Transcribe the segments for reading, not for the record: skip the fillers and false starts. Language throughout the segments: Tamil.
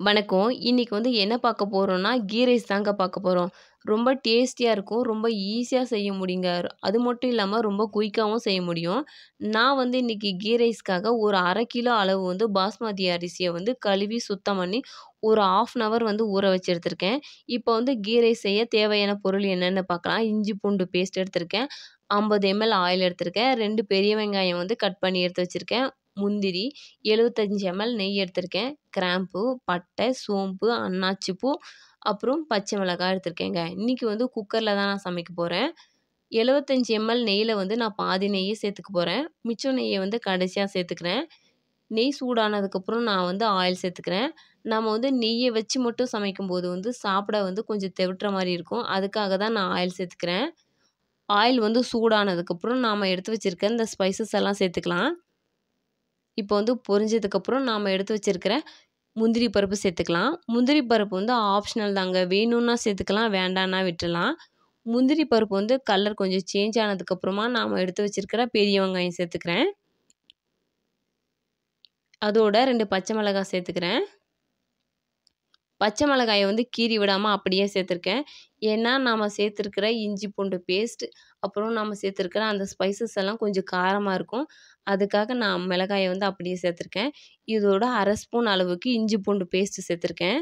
வணக்கம். இன்னைக்கு வந்து என்ன பார்க்க போறோம்னா, கீ ரைஸ் தாங்க பார்க்க போறோம். ரொம்ப டேஸ்டியா இருக்கும். ரொம்ப ஈஸியா செய்ய முடியுங்க. அது மட்டும் இல்லாம ரொம்ப குயிக்காவும் செய்ய முடியும். நான் வந்து இன்னைக்கு கீ ரைஸ்க்காக ஒரு 1/2 கிலோ அளவு வந்து பாஸ்மதி அரிசிய வந்து கழுவி சுத்தம் பண்ணி ஒரு 1/2 அன் ஹவர் வந்து ஊற வச்சு எடுத்திருக்கேன். இப்போ வந்து கீ ரைஸ் செய்ய தேவையான பொருள் என்னென்னு பார்க்கலாம். இஞ்சி பூண்டு பேஸ்ட் எடுத்திருக்கேன். 50 எம்எல் ஆயில் எடுத்திருக்கேன். 2 பெரிய வெங்காயம் வந்து கட் பண்ணி எடுத்து வச்சிருக்கேன். முந்திரி, 75 எம்எல் நெய் எடுத்திருக்கேன். கிராம்பு, பட்டை, சோம்பு, அன்னாச்சி பூ, அப்புறம் பச்சை மிளகாய் எடுத்திருக்கேங்க. இன்னைக்கு வந்து குக்கர்ல தான் நான் சமைக்க போறேன். 75 எம்எல் நெய்யில வந்து நான் பாதி நெய்ய சேர்த்துக்க போறேன். மிச்சம் நெய்ய வந்து கடைசியா சேர்த்துக்கிறேன். நெய் சூடானதுக்கப்புறம் நான் வந்து ஆயில் சேர்த்துக்கிறேன். நம்ம வந்து நெய்ய வச்சு மட்டும் சமைக்கும்போது வந்து சாப்பிட வந்து கொஞ்சம் தெவிட்டுற மாரி இருக்கும். அதுக்காக தான் நான் ஆயில் சேர்த்துக்கிறேன். ஆயில் வந்து சூடானதுக்கப்புறம் நாம எடுத்து வச்சிருக்க இந்த ஸ்பைசஸ் எல்லாம் சேர்த்துக்கலாம். இப்போ வந்து பொரிஞ்சதுக்கப்புறம் நாம எடுத்து வச்சிருக்கிற முந்திரி பருப்பு சேர்த்துக்கலாம். முந்திரி பருப்பு வந்து ஆப்ஷனல் தாங்க. வேணும்னா சேர்த்துக்கலாம், வேண்டான்னா விட்டுறலாம். முந்திரி பருப்பு வந்து கலர் கொஞ்சம் சேஞ்ச் ஆனதுக்கப்புறமா நாம எடுத்து வச்சிருக்கிற பெரிய வெங்காயம் சேர்த்துக்கிறேன். அதோட 2 பச்சை மிளகாய் சேர்த்துக்கிறேன். பச்சை மிளகாய வந்து கீறி விடாம அப்படியே சேர்த்துருக்கேன். ஏன்னா, நாம சேர்த்துருக்கிற இஞ்சி பூண்டு பேஸ்ட், அப்புறம் நாம சேர்த்துருக்கிற அந்த ஸ்பைசஸ் எல்லாம் கொஞ்சம் காரமா இருக்கும். அதுக்காக நான் மிளகாய வந்து அப்படியே சேர்த்துருக்கேன். இதோட 1/2 ஸ்பூன் அளவுக்கு இஞ்சி பூண்டு பேஸ்ட் சேர்த்துருக்கேன்.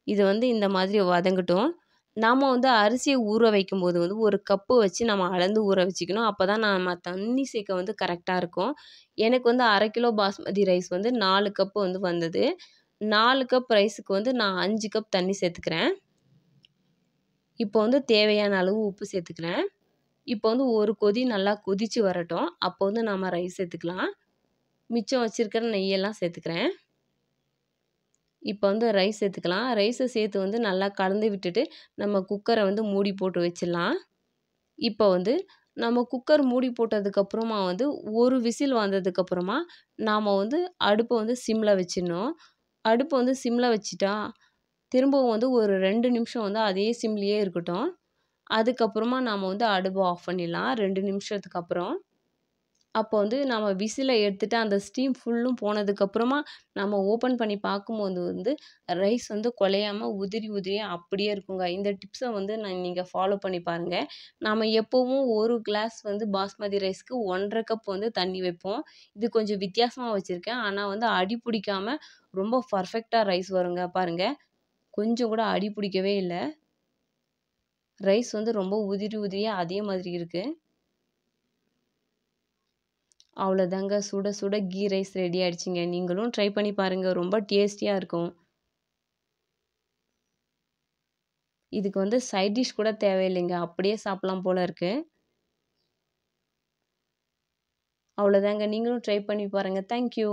இது வந்து இந்த மாதிரி வதங்கட்டும். நாம வந்து அரிசிய ஊற வைக்கும்போது வந்து 1 கப்பு வச்சு நம்ம அளந்து ஊற வச்சுக்கணும். அப்பதான் நம்ம தண்ணி சேர்க்க வந்து கரெக்ட்டா இருக்கும். எனக்கு வந்து 1/2 கிலோ பாஸ்மதி ரைஸ் வந்து 4 கப்பு வந்து வந்தது. 4 கப் ரைஸுக்கு வந்து நான் 5 கப் தண்ணி சேர்த்துக்கிறேன். இப்போ வந்து தேவையான அளவு உப்பு சேர்த்துக்கிறேன். இப்போ வந்து ஒரு கொதி நல்லா கொதிச்சு வரட்டும். அப்போ வந்து நாம ரைஸ் சேர்த்துக்கலாம். மிச்சம் வச்சிருக்கிற நெய்யெல்லாம் சேர்த்துக்கிறேன். இப்போ வந்து ரைஸ் சேர்த்துக்கலாம். ரைஸை சேர்த்து வந்து நல்லா கலந்து விட்டுட்டு நம்ம குக்கரை வந்து மூடி போட்டு வச்சிடலாம். இப்போ வந்து நம்ம குக்கர் மூடி போட்டதுக்கப்புறமா வந்து ஒரு விசில் வந்ததுக்கப்புறமா நாம் வந்து அடுப்பை வந்து சிம்மில் வச்சிடணும். அடுப்பை வந்து சிம்மில் வச்சுட்டா திரும்பவும் வந்து ஒரு 2 நிமிஷம் வந்து அதே சிம்லேயே இருக்கட்டும். அதுக்கப்புறமா நாம் வந்து அடுப்பை ஆஃப் பண்ணிடலாம் 2 நிமிஷத்துக்கு அப்புறம். அப்போ வந்து நம்ம விசில எடுத்துட்டு அந்த ஸ்டீம் ஃபுல்லும் போனதுக்கப்புறமா நம்ம ஓப்பன் பண்ணி பார்க்கும்போது வந்து ரைஸ் வந்து குழையாம உதிரி உதிரியா அப்படியே இருக்குங்க. இந்த டிப்ஸை வந்து நீங்க ஃபாலோ பண்ணி பாருங்க. நாம எப்பவும் 1 கிளாஸ் வந்து பாஸ்மதி ரைஸ்க்கு 1 1/2 கப் வந்து தண்ணி வைப்போம். இது கொஞ்சம் வித்தியாசமா வச்சிருக்கேன். ஆனா வந்து அடி பிடிக்காம ரொம்ப பர்ஃபெக்ட்டா ரைஸ் வருங்க. பாருங்க. கொஞ்சம் கூட அடி பிடிக்கவே இல்ல. ரைஸ் வந்து ரொம்ப உதிரி உதிரியா அதே மாதிரி இருக்கு. அவ்வளோதாங்க. சுட சுட கீ ரைஸ் ரெடி ஆயிடுச்சுங்க. நீங்களும் ட்ரை பண்ணி பாருங்க. ரொம்ப டேஸ்டியா இருக்கும். இதுக்கு வந்து சைட் டிஷ் கூட தேவையில்லைங்க. அப்படியே சாப்பிடலாம் போல இருக்கு. அவ்வளோதாங்க. நீங்களும் ட்ரை பண்ணி பாருங்க. Thank you.